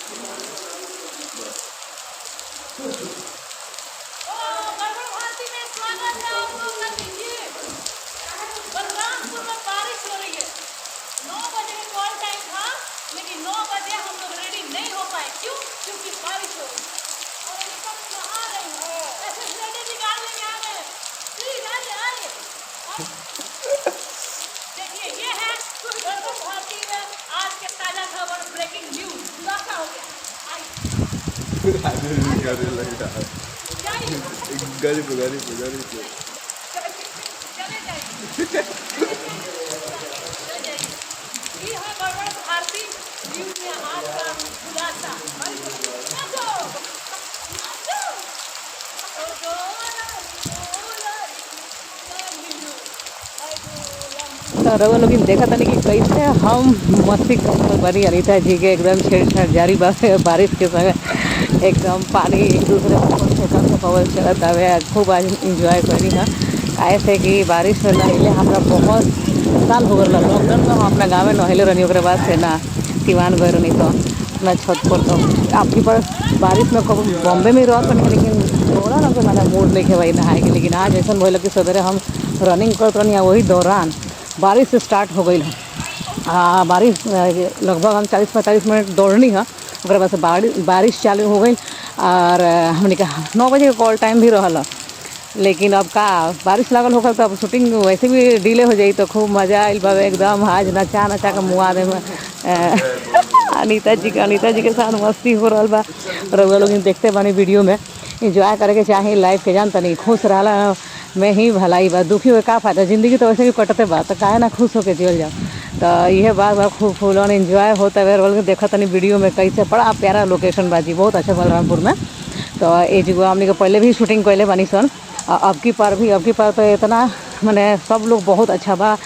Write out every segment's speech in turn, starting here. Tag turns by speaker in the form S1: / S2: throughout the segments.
S1: गड़बड़ भारती में स्वागत है आप लोग का। दीजिए, बलरामपुर में बारिश हो रही है। 9 बजे का कॉल टाइम था, लेकिन 9 बजे हम लोग रेडी नहीं हो पाए। क्यों? क्योंकि बारिश हो रही है। और एकदम नहा रही है, ऐसे रेडी निकाल लेंगे आ गए। प्लीज आइए आइए। देखिए ये है गड़बड़ भारती में आज के ताजा खबर, ब्रेकिंग न्यूज। खुलासा हो गया। आइए
S2: गरीब गरीब गरीब
S1: चले जाइए। ये है गड़बड़ भारती न्यूज में आज का खुलासा।
S3: तो रउआ लोग देखा था कि कैसे हम मस्ती करते बनी अनीता जी के एकदम छेड़छाड़ जारी बारिश के समय एकदम पानी एक दूसरे पर पवल चलत हवे। खूब आज इंजॉय करी है। ऐसे कि बारिश में नहिले हमारा बहुत साल हो गया। लॉकडाउन में हम अपना गाँव में नहिले रही, ओकरे बाद से ना सिवान गए रही तो अपना छत पर। तो आपकी पर बारिश में कब बॉम्बे में रह रही, लेकिन थोड़ा ना कोई मैंने मूड नहीं है भाई नहाए के। लेकिन आज ऐसा भैल कि सवेरे हम रनिंग करते रही, वही दौरान बारिश स्टार्ट हो गई है। बारिश लगभग हम 40-45 मिनट दौड़नी है, उसके बाद से बारिश चालू हो गई। और हमने कहा 9 बजे का कॉल टाइम भी रहा, लेकिन अब का बारिश लागल होकर तो अब शूटिंग वैसे भी डिले हो जाई। तो खूब मज़ा आयल बा एकदम। आज नचा नचा के मुआ दे में अनीता जी के साथ मस्ती हो रहा बा। रउआ लोग देखते बानी वीडियो में। इंजॉय करे के चाहे लाइफ के, जानता नहीं खुश रहा में ही भलाई बा। दुखी हुए का फायदा, जिंदगी तो वैसे भी कटते बा, तो काहे ना खुश होकर जियल जाओ। तो यह बात बा, खूब फुल ऑन इंजॉय होता है। बोल के देखा तनी वीडियो में कैसे बड़ा प्यारा लोकेशन बाजी, बहुत अच्छा बलरामपुर में। तो ये जगह हमने के पहले भी शूटिंग कैले बानी सन। अब की पार तो इतना मैंने सब लोग बहुत अच्छा बा।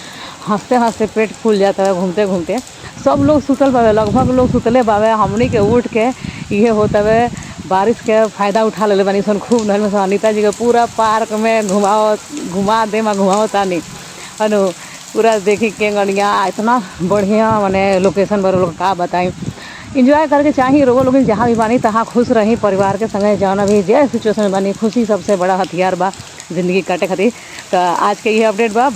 S3: हंसते हंसते पेट फूल जाता है। घूमते घूमते सब लोग सुतल बावे, लगभग लोग सुतले बावे। हमनी के उठ के ये होता है बारिश के फ़ायदा उठा ले बानी सन। खूब नहल में अनीता जी के पूरा पार्क में घुमाओ तानी अनु पूरा देखी के गनिया। इतना बढ़िया मैंने लोकेशन पर लोग का बताई। इंजॉय करके चाहिए रोगो लोग जहाँ भी बानी तहाँ खुश रही, परिवार के संगे जाना भी जे सिचुएशन में बानी। खुशी सबसे बड़ा हथियार बा जिंदगी काटे खातिर। तो आज के ये अपडेट बा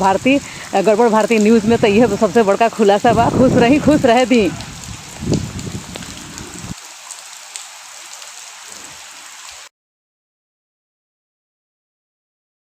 S3: गड़बड़ भारती न्यूज़ में। तो यह सबसे बड़का खुलासा बा। खुश रही खुश रहे दी।